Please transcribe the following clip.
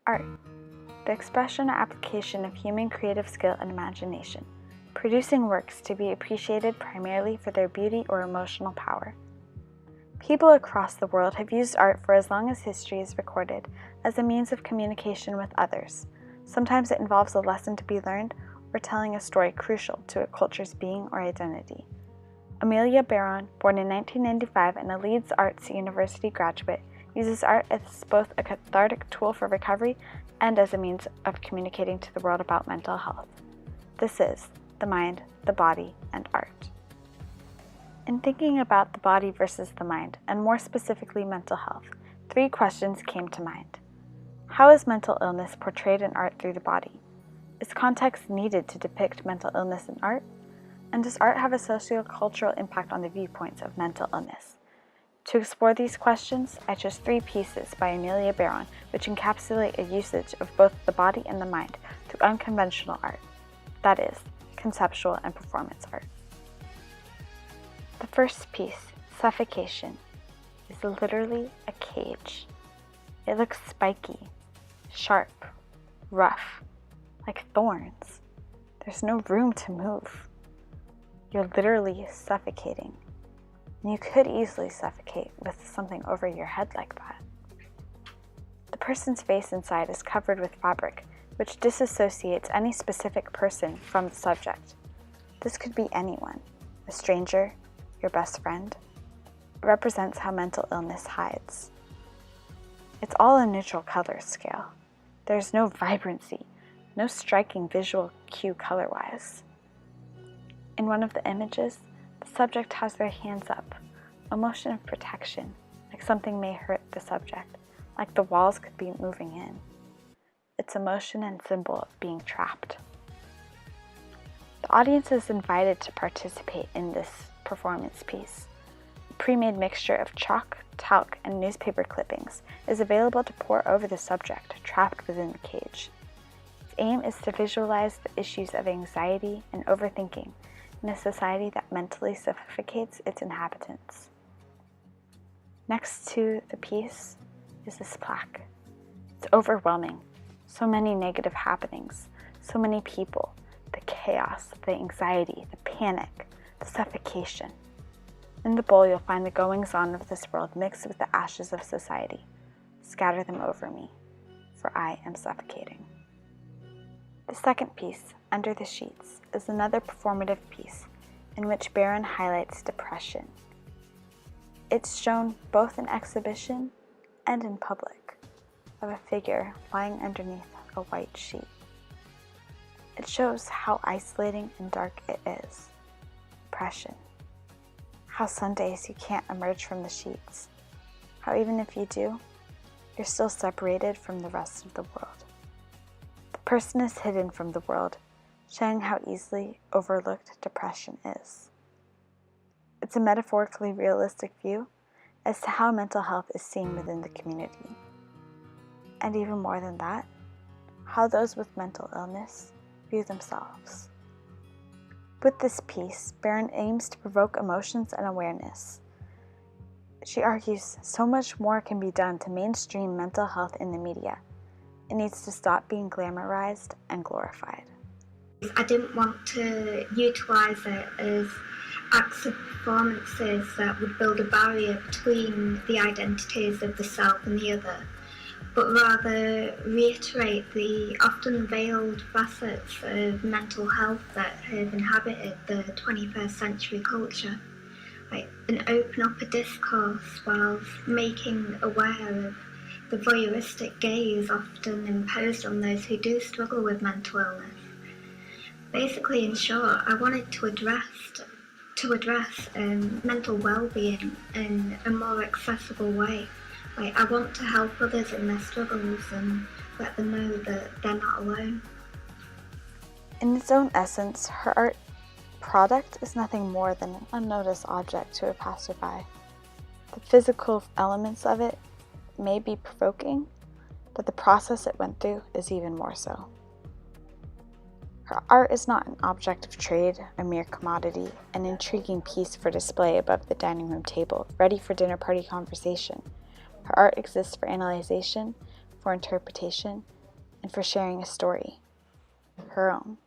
Art, the expression or application of human creative skill and imagination, producing works to be appreciated primarily for their beauty or emotional power. People across the world have used art for as long as history is recorded as a means of communication with others. Sometimes it involves a lesson to be learned or telling a story crucial to a culture's being or identity. Amelia Baron, born in 1995 and a Leeds Arts University graduate, uses art as both a cathartic tool for recovery and as a means of communicating to the world about mental health. This is The Mind, the Body, and Art. In thinking about the body versus the mind, and more specifically mental health, 3 questions came to mind. How is mental illness portrayed in art through the body? Is context needed to depict mental illness in art? And does art have a socio-cultural impact on the viewpoints of mental illness? To explore these questions, I chose 3 pieces by Amelia Baron, which encapsulate a usage of both the body and the mind through unconventional art, that is, conceptual and performance art. The first piece, Suffocation, is literally a cage. It looks spiky, sharp, rough, like thorns. There's no room to move. You're literally suffocating. And you could easily suffocate with something over your head like that. The person's face inside is covered with fabric, which disassociates any specific person from the subject. This could be anyone, a stranger, your best friend. It represents how mental illness hides. It's all a neutral color scale. There's no vibrancy, no striking visual cue color-wise. In one of the images, the subject has their hands up, a motion of protection, like something may hurt the subject, like the walls could be moving in. It's a motion and symbol of being trapped. The audience is invited to participate in this performance piece. A pre-made mixture of chalk, talc, and newspaper clippings is available to pour over the subject trapped within the cage. Its aim is to visualize the issues of anxiety and overthinking in a society that mentally suffocates its inhabitants. Next to the piece is this plaque. It's overwhelming. So many negative happenings, so many people, the chaos, the anxiety, the panic, the suffocation. In the bowl you'll find the goings-on of this world mixed with the ashes of society. Scatter them over me, for I am suffocating. The second piece, Under the Sheets, is another performative piece in which Baron highlights depression. It's shown both in exhibition and in public, of a figure lying underneath a white sheet. It shows how isolating and dark it is. Depression. How some days you can't emerge from the sheets. How even if you do, you're still separated from the rest of the world. The person is hidden from the world, showing how easily overlooked depression is. It's a metaphorically realistic view as to how mental health is seen within the community. And even more than that, how those with mental illness view themselves. With this piece, Baron aims to provoke emotions and awareness. She argues so much more can be done to mainstream mental health in the media. It needs to stop being glamorized and glorified. I didn't want to utilise it as acts of performances that would build a barrier between the identities of the self and the other, but rather reiterate the often veiled facets of mental health that have inhabited the 21st century culture, and open up a discourse whilst making aware of the voyeuristic gaze often imposed on those who do struggle with mental illness. Basically, in short, I wanted to address mental well-being in a more accessible way. I want to help others in their struggles and let them know that they're not alone. In its own essence, her art product is nothing more than an unnoticed object to a passerby. The physical elements of it may be provoking, but the process it went through is even more so. Her art is not an object of trade, a mere commodity, an intriguing piece for display above the dining room table, ready for dinner party conversation. Her art exists for analyzation, for interpretation, and for sharing a story, her own.